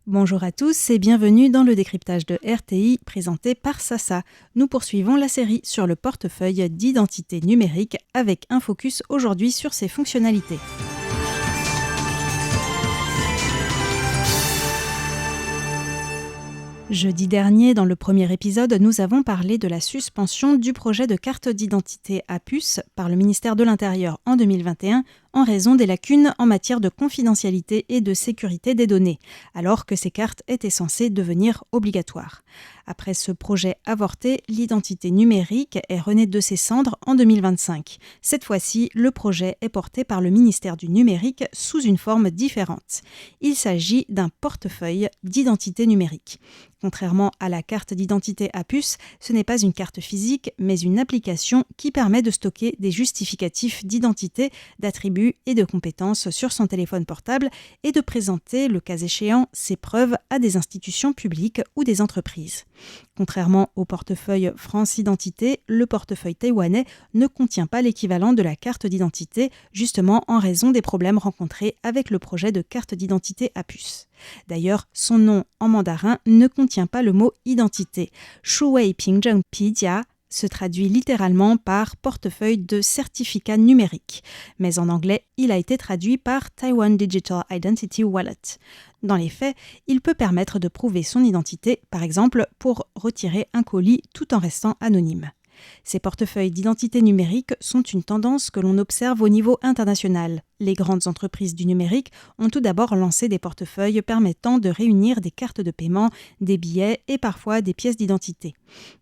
Bonjour à tous et bienvenue dans le décryptage de RTI présenté par Sasa. Nous poursuivons la série sur le portefeuille d'identité numérique avec un focus aujourd'hui sur ses fonctionnalités. Jeudi dernier, dans le premier épisode, nous avons parlé de la suspension du projet de carte d'identité à puce par le ministère de l'Intérieur en 2021 en raison des lacunes en matière de confidentialité et de sécurité des données, alors que ces cartes étaient censées devenir obligatoires. Après ce projet avorté, l'identité numérique est renée de ses cendres en 2025. Cette fois-ci, le projet est porté par le ministère du Numérique sous une forme différente. Il s'agit d'un portefeuille d'identité numérique. Contrairement à la carte d'identité à puce, ce n'est pas une carte physique, mais une application qui permet de stocker des justificatifs d'identité, d'attributs et de compétences sur son téléphone portable et de présenter, le cas échéant, ces preuves à des institutions publiques ou des entreprises. Contrairement au portefeuille France Identité, le portefeuille taïwanais ne contient pas l'équivalent de la carte d'identité, justement en raison des problèmes rencontrés avec le projet de carte d'identité à puce. D'ailleurs, son nom en mandarin ne contient pas le mot identité. Shuwei Pingzheng Pijia se traduit littéralement par portefeuille de certificat numérique, mais en anglais, il a été traduit par Taiwan Digital Identity Wallet. Dans les faits, il peut permettre de prouver son identité, par exemple pour retirer un colis tout en restant anonyme. Ces portefeuilles d'identité numérique sont une tendance que l'on observe au niveau international. Les grandes entreprises du numérique ont tout d'abord lancé des portefeuilles permettant de réunir des cartes de paiement, des billets et parfois des pièces d'identité.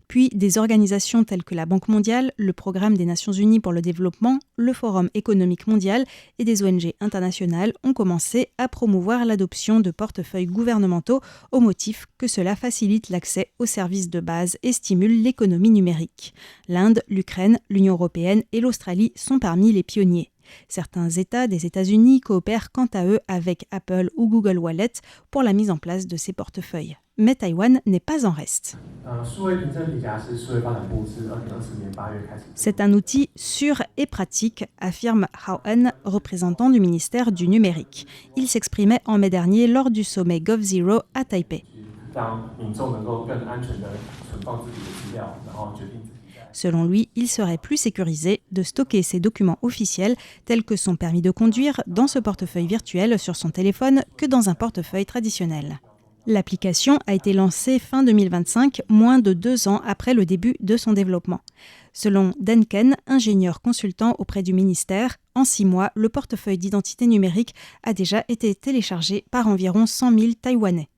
Puis des organisations telles que la Banque mondiale, le Programme des Nations unies pour le développement, le Forum économique mondial et des ONG internationales ont commencé à promouvoir l'adoption de portefeuilles gouvernementaux au motif que cela facilite l'accès aux services de base et stimule l'économie numérique. L'Inde, l'Ukraine, l'Union européenne et l'Australie sont parmi les pionniers. Certains États des États-Unis coopèrent quant à eux avec Apple ou Google Wallet pour la mise en place de ces portefeuilles. Mais Taïwan n'est pas en reste. C'est un outil sûr et pratique, affirme Hao En, représentant du ministère du Numérique. Il s'exprimait en mai dernier lors du sommet GovZero à Taipei. Selon lui, il serait plus sécurisé de stocker ses documents officiels tels que son permis de conduire dans ce portefeuille virtuel sur son téléphone que dans un portefeuille traditionnel. L'application a été lancée fin 2025, moins de 2 ans après le début de son développement. Selon Denken, ingénieur consultant auprès du ministère, en 6 mois, le portefeuille d'identité numérique a déjà été téléchargé par environ 100 000 Taïwanais.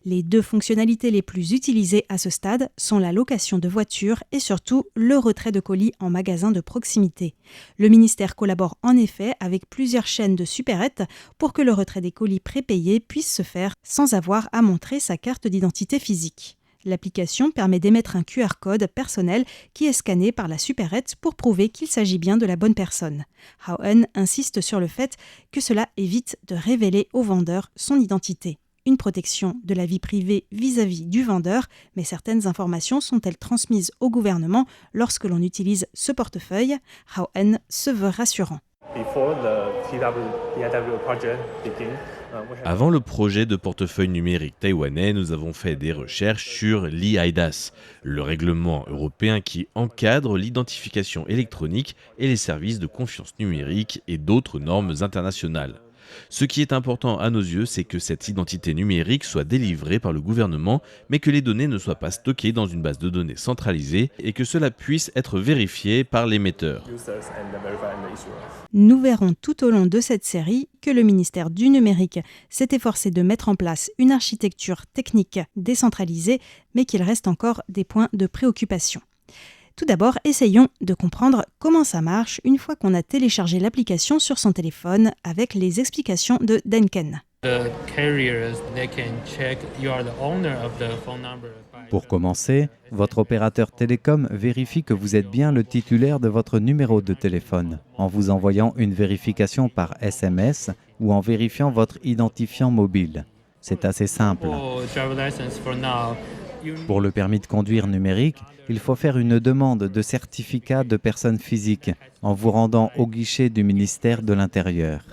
Les 2 fonctionnalités les plus utilisées à ce stade sont la location de voitures et surtout le retrait de colis en magasin de proximité. Le ministère collabore en effet avec plusieurs chaînes de supérettes pour que le retrait des colis prépayés puisse se faire sans avoir à montrer sa carte d'identité physique. L'application permet d'émettre un QR code personnel qui est scanné par la supérette pour prouver qu'il s'agit bien de la bonne personne. Hao En insiste sur le fait que cela évite de révéler au vendeur son identité. Une protection de la vie privée vis-à-vis du vendeur, mais certaines informations sont-elles transmises au gouvernement lorsque l'on utilise ce portefeuille? Hao En se veut rassurant. Avant le projet de portefeuille numérique taïwanais, nous avons fait des recherches sur l'eIDAS, le règlement européen qui encadre l'identification électronique et les services de confiance numérique et d'autres normes internationales. Ce qui est important à nos yeux, c'est que cette identité numérique soit délivrée par le gouvernement, mais que les données ne soient pas stockées dans une base de données centralisée et que cela puisse être vérifié par l'émetteur. Nous verrons tout au long de cette série que le ministère du Numérique s'est efforcé de mettre en place une architecture technique décentralisée, mais qu'il reste encore des points de préoccupation. Tout d'abord, essayons de comprendre comment ça marche une fois qu'on a téléchargé l'application sur son téléphone avec les explications de Denken. Pour commencer, votre opérateur télécom vérifie que vous êtes bien le titulaire de votre numéro de téléphone en vous envoyant une vérification par SMS ou en vérifiant votre identifiant mobile. C'est assez simple. Pour le permis de conduire numérique, il faut faire une demande de certificat de personne physique en vous rendant au guichet du ministère de l'Intérieur.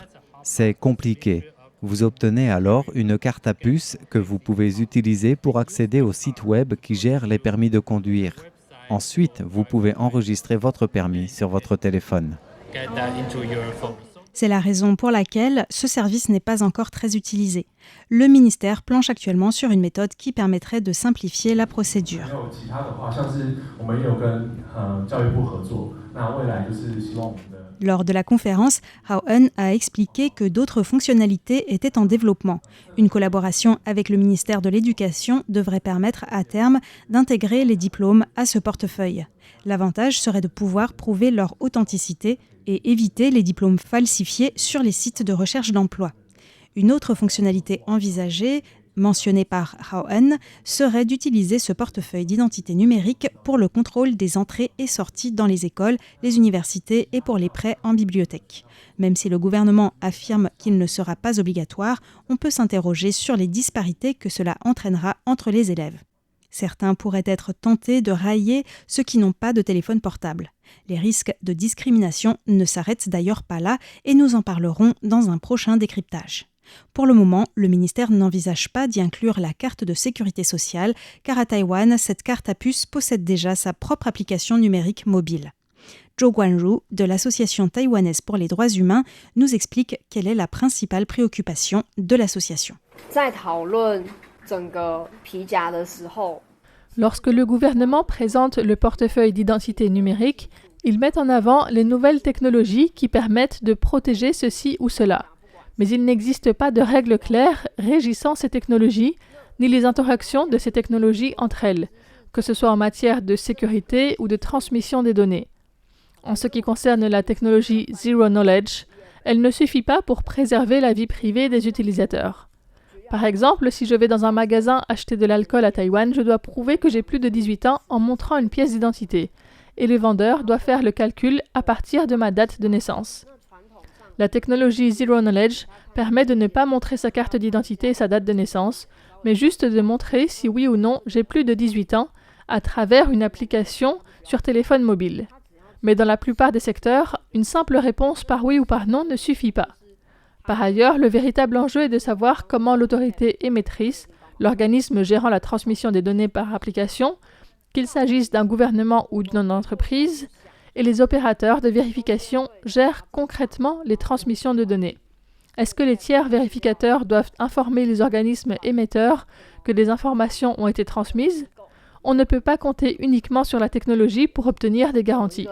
C'est compliqué. Vous obtenez alors une carte à puce que vous pouvez utiliser pour accéder au site web qui gère les permis de conduire. Ensuite, vous pouvez enregistrer votre permis sur votre téléphone. C'est la raison pour laquelle ce service n'est pas encore très utilisé. Le ministère planche actuellement sur une méthode qui permettrait de simplifier la procédure. Lors de la conférence, Hao En a expliqué que d'autres fonctionnalités étaient en développement. Une collaboration avec le ministère de l'Éducation devrait permettre à terme d'intégrer les diplômes à ce portefeuille. L'avantage serait de pouvoir prouver leur authenticité et éviter les diplômes falsifiés sur les sites de recherche d'emploi. Une autre fonctionnalité envisagée, mentionnée par Hao En, serait d'utiliser ce portefeuille d'identité numérique pour le contrôle des entrées et sorties dans les écoles, les universités et pour les prêts en bibliothèque. Même si le gouvernement affirme qu'il ne sera pas obligatoire, on peut s'interroger sur les disparités que cela entraînera entre les élèves. Certains pourraient être tentés de railler ceux qui n'ont pas de téléphone portable. Les risques de discrimination ne s'arrêtent d'ailleurs pas là et nous en parlerons dans un prochain décryptage. Pour le moment, le ministère n'envisage pas d'y inclure la carte de sécurité sociale, car à Taïwan, cette carte à puce possède déjà sa propre application numérique mobile. Zhou Guanru, de l'Association taïwanaise pour les droits humains, nous explique quelle est la principale préoccupation de l'association. Lorsque le gouvernement présente le portefeuille d'identité numérique, il met en avant les nouvelles technologies qui permettent de protéger ceci ou cela. Mais il n'existe pas de règles claires régissant ces technologies, ni les interactions de ces technologies entre elles, que ce soit en matière de sécurité ou de transmission des données. En ce qui concerne la technologie Zero Knowledge, elle ne suffit pas pour préserver la vie privée des utilisateurs. Par exemple, si je vais dans un magasin acheter de l'alcool à Taïwan, je dois prouver que j'ai plus de 18 ans en montrant une pièce d'identité, et le vendeur doit faire le calcul à partir de ma date de naissance. La technologie Zero Knowledge permet de ne pas montrer sa carte d'identité et sa date de naissance, mais juste de montrer si oui ou non j'ai plus de 18 ans à travers une application sur téléphone mobile. Mais dans la plupart des secteurs, une simple réponse par oui ou par non ne suffit pas. Par ailleurs, le véritable enjeu est de savoir comment l'autorité émettrice, l'organisme gérant la transmission des données par application, qu'il s'agisse d'un gouvernement ou d'une entreprise, et les opérateurs de vérification gèrent concrètement les transmissions de données. Est-ce que les tiers vérificateurs doivent informer les organismes émetteurs que des informations ont été transmises? On ne peut pas compter uniquement sur la technologie pour obtenir des garanties.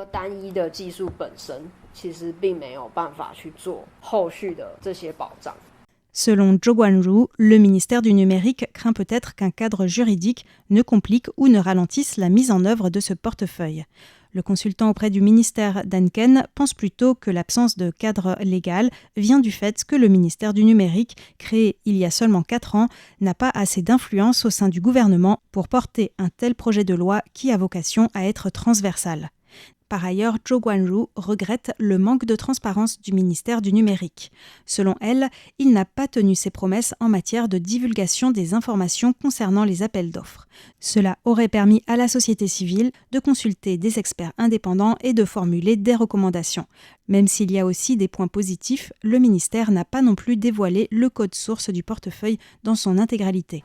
Selon Zhou Guanru, le ministère du numérique craint peut-être qu'un cadre juridique ne complique ou ne ralentisse la mise en œuvre de ce portefeuille. Le consultant auprès du ministère Danken pense plutôt que l'absence de cadre légal vient du fait que le ministère du numérique, créé il y a seulement 4 ans, n'a pas assez d'influence au sein du gouvernement pour porter un tel projet de loi qui a vocation à être transversal. Par ailleurs, Zhou Guanru regrette le manque de transparence du ministère du numérique. Selon elle, il n'a pas tenu ses promesses en matière de divulgation des informations concernant les appels d'offres. Cela aurait permis à la société civile de consulter des experts indépendants et de formuler des recommandations. Même s'il y a aussi des points positifs, le ministère n'a pas non plus dévoilé le code source du portefeuille dans son intégralité.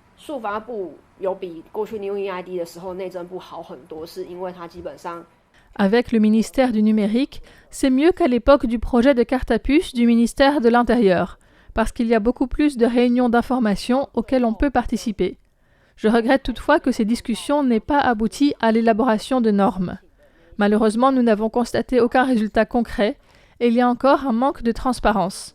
Avec le ministère du numérique, c'est mieux qu'à l'époque du projet de carte à puce du ministère de l'Intérieur, parce qu'il y a beaucoup plus de réunions d'information auxquelles on peut participer. Je regrette toutefois que ces discussions n'aient pas abouti à l'élaboration de normes. Malheureusement, nous n'avons constaté aucun résultat concret et il y a encore un manque de transparence.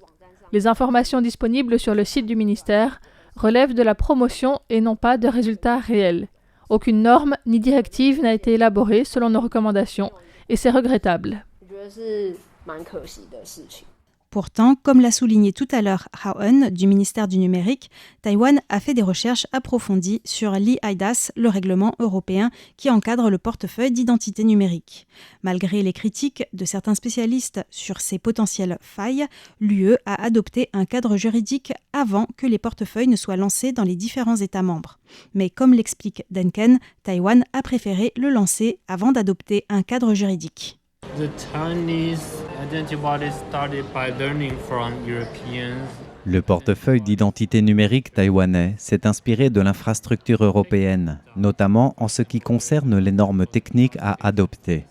Les informations disponibles sur le site du ministère relèvent de la promotion et non pas de résultats réels. Aucune norme ni directive n'a été élaborée selon nos recommandations et c'est regrettable. Pourtant, comme l'a souligné tout à l'heure Hao En du ministère du numérique, Taïwan a fait des recherches approfondies sur l'e-IDAS, le règlement européen qui encadre le portefeuille d'identité numérique. Malgré les critiques de certains spécialistes sur ces potentielles failles, l'UE a adopté un cadre juridique avant que les portefeuilles ne soient lancés dans les différents États membres. Mais comme l'explique Danken, Taïwan a préféré le lancer avant d'adopter un cadre juridique. The Chinese identity body started by learning from Europeans. Le portefeuille d'identité numérique taïwanais s'est inspiré de l'infrastructure européenne, notamment en ce qui concerne les normes techniques à adopter.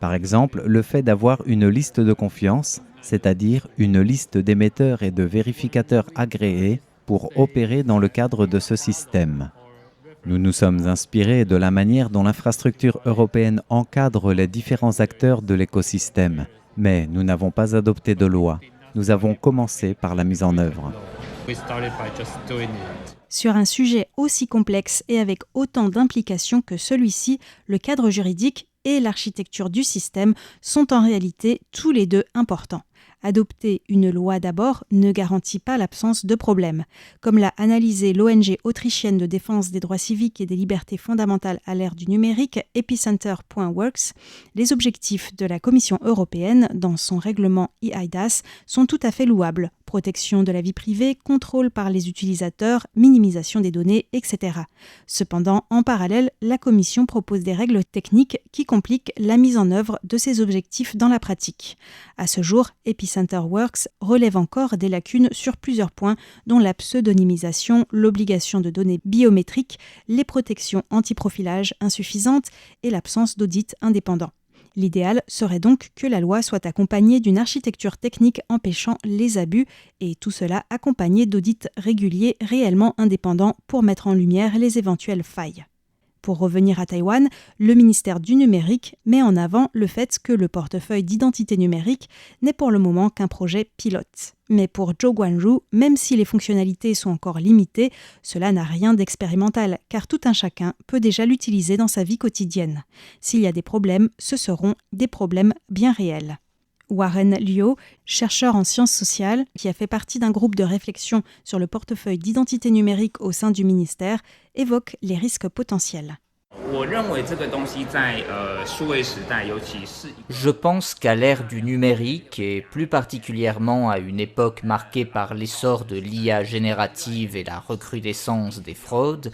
Par exemple, le fait d'avoir une liste de confiance, c'est-à-dire une liste d'émetteurs et de vérificateurs agréés pour opérer dans le cadre de ce système. Nous nous sommes inspirés de la manière dont l'infrastructure européenne encadre les différents acteurs de l'écosystème, mais nous n'avons pas adopté de loi. Nous avons commencé par la mise en œuvre. Sur un sujet aussi complexe et avec autant d'implications que celui-ci, le cadre juridique et l'architecture du système sont en réalité tous les deux importants. Adopter une loi d'abord ne garantit pas l'absence de problèmes. Comme l'a analysé l'ONG autrichienne de défense des droits civiques et des libertés fondamentales à l'ère du numérique, Epicenter.works, les objectifs de la Commission européenne dans son règlement eIDAS sont tout à fait louables. Protection de la vie privée, contrôle par les utilisateurs, minimisation des données, etc. Cependant, en parallèle, la Commission propose des règles techniques qui compliquent la mise en œuvre de ces objectifs dans la pratique. À ce jour, Epicenter.works relève encore des lacunes sur plusieurs points, dont la pseudonymisation, l'obligation de données biométriques, les protections anti-profilage insuffisantes et l'absence d'audit indépendant. L'idéal serait donc que la loi soit accompagnée d'une architecture technique empêchant les abus et tout cela accompagné d'audits réguliers réellement indépendants pour mettre en lumière les éventuelles failles. Pour revenir à Taïwan, le ministère du numérique met en avant le fait que le portefeuille d'identité numérique n'est pour le moment qu'un projet pilote. Mais pour Zhou Guanru, même si les fonctionnalités sont encore limitées, cela n'a rien d'expérimental, car tout un chacun peut déjà l'utiliser dans sa vie quotidienne. S'il y a des problèmes, ce seront des problèmes bien réels. Warren Liu, chercheur en sciences sociales, qui a fait partie d'un groupe de réflexion sur le portefeuille d'identité numérique au sein du ministère, évoque les risques potentiels. Je pense qu'à l'ère du numérique, et plus particulièrement à une époque marquée par l'essor de l'IA générative et la recrudescence des fraudes,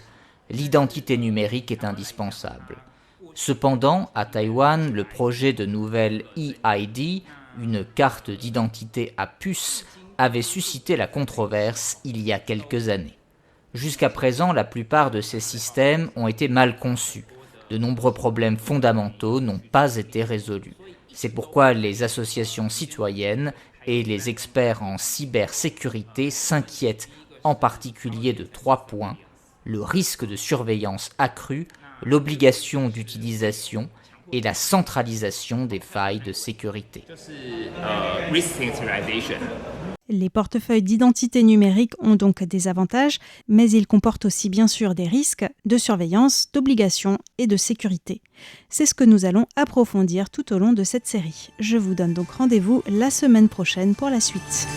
l'identité numérique est indispensable. Cependant, à Taïwan, le projet de nouvelle eID, une carte d'identité à puce, avait suscité la controverse il y a quelques années. Jusqu'à présent, la plupart de ces systèmes ont été mal conçus. De nombreux problèmes fondamentaux n'ont pas été résolus. C'est pourquoi les associations citoyennes et les experts en cybersécurité s'inquiètent en particulier de 3 points: le risque de surveillance accrue, l'obligation d'utilisation et la centralisation des failles de sécurité. Les portefeuilles d'identité numérique ont donc des avantages, mais ils comportent aussi bien sûr des risques de surveillance, d'obligation et de sécurité. C'est ce que nous allons approfondir tout au long de cette série. Je vous donne donc rendez-vous la semaine prochaine pour la suite.